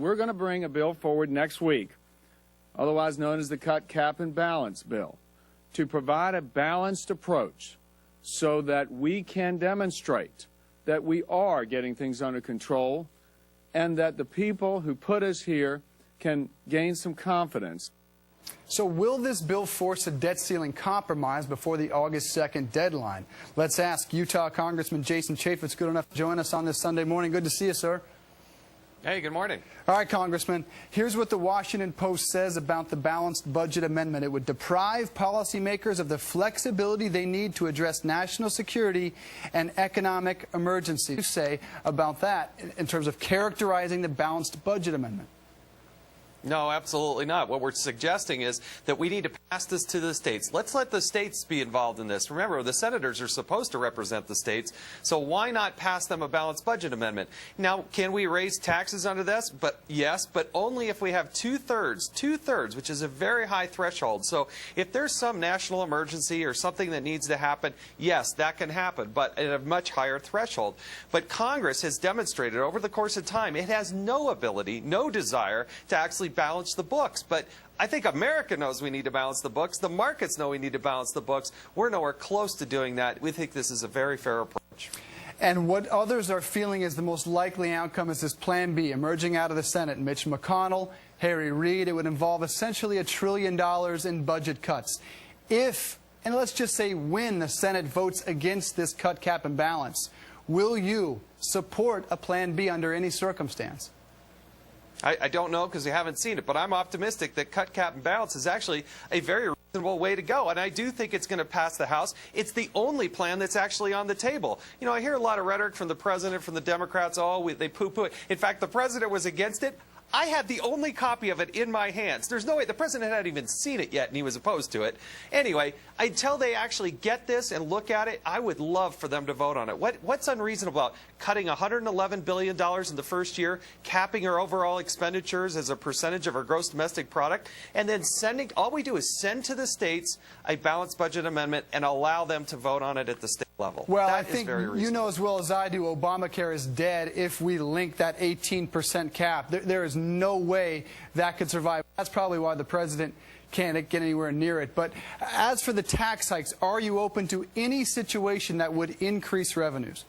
We're going to bring a bill forward next week, otherwise known as the Cut, Cap, and Balance bill, to provide a balanced approach so that we can demonstrate that we are getting things under control and that the people who put us here can gain some confidence. So will this bill force a debt ceiling compromise before the August 2nd deadline? Let's ask Utah Congressman Jason Chaffetz, good enough to join us on this Sunday morning. Good to see you, sir. Hey, good morning. All right, Congressman, here's what the Washington Post says about the balanced budget amendment. It would deprive policymakers of the flexibility they need to address national security and economic emergency. What do you say about that in terms of characterizing the balanced budget amendment? No, absolutely not. What we're suggesting is that we need to pass this to the states. Let's let the states be involved in this. Remember, the senators are supposed to represent the states, so why not pass them a balanced budget amendment? Now, can we raise taxes under this? Yes, but only if we have two-thirds, which is a very high threshold. So if there's some national emergency or something that needs to happen, yes, that can happen, but at a much higher threshold. But Congress has demonstrated over the course of time it has no ability, no desire to actually balance the books. But I think America knows we need to balance the books. The markets know we need to balance the books. We're nowhere close to doing that. We think this is a very fair approach. And what others are feeling is the most likely outcome is this Plan B emerging out of the Senate. Mitch McConnell, Harry Reid. It would involve essentially $1 trillion in budget cuts. If, and let's just say when, the Senate votes against this cut, cap, and balance, will you support a Plan B under any circumstance? I don't know because we haven't seen it, but I'm optimistic that cut, cap, and balance is actually a very reasonable way to go. And I do think it's going to pass the House. It's the only plan that's actually on the table. You know, I hear a lot of rhetoric from the president, from the Democrats, they poo-poo it. In fact, the president was against it. I had the only copy of it in my hands. There's no way. The president hadn't even seen it yet, and he was opposed to it. Anyway, until they actually get this and look at it, I would love for them to vote on it. What's unreasonable about cutting $111 billion in the first year, capping our overall expenditures as a percentage of our gross domestic product, and then sending, all we do is send to the states a balanced budget amendment and allow them to vote on it at the state level. Well, that I think you know as well as I do, Obamacare is dead if we link that 18% cap. There is no way that could survive. That's probably why the president can't get anywhere near it. But as for the tax hikes, are you open to any situation that would increase revenues?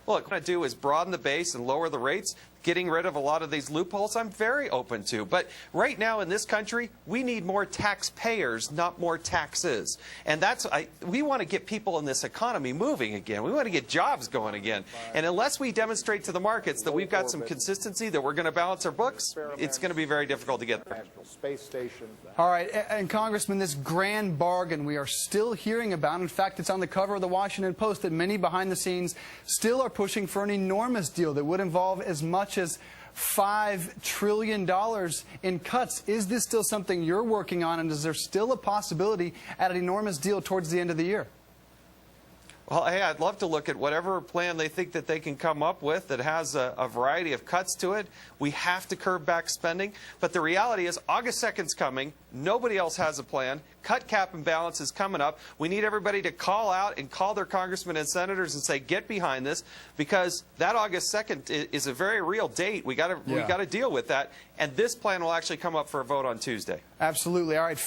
Well, what I want to do is broaden the base and lower the rates. Getting rid of a lot of these loopholes, I'm very open to. But right now in this country, we need more taxpayers, not more taxes. And we want to get people in this economy moving again. We want to get jobs going again. And unless we demonstrate to the markets that we've got some consistency, that we're going to balance our books, it's going to be very difficult to get there. All right, and Congressman, this grand bargain we are still hearing about, in fact, it's on the cover of the Washington Post, that many behind the scenes still are pushing for an enormous deal that would involve as much as $5 trillion in cuts. Is this still something you're working on, and is there still a possibility at an enormous deal towards the end of the year? Well, hey, I'd love to look at whatever plan they think that they can come up with that has a variety of cuts to it. We have to curb back spending. But the reality is August 2nd's coming. Nobody else has a plan. Cut, cap, and balance is coming up. We need everybody to call out and call their congressmen and senators and say, get behind this, because that August 2nd is a very real date. We got to deal with that. And this plan will actually come up for a vote on Tuesday. Absolutely. All right.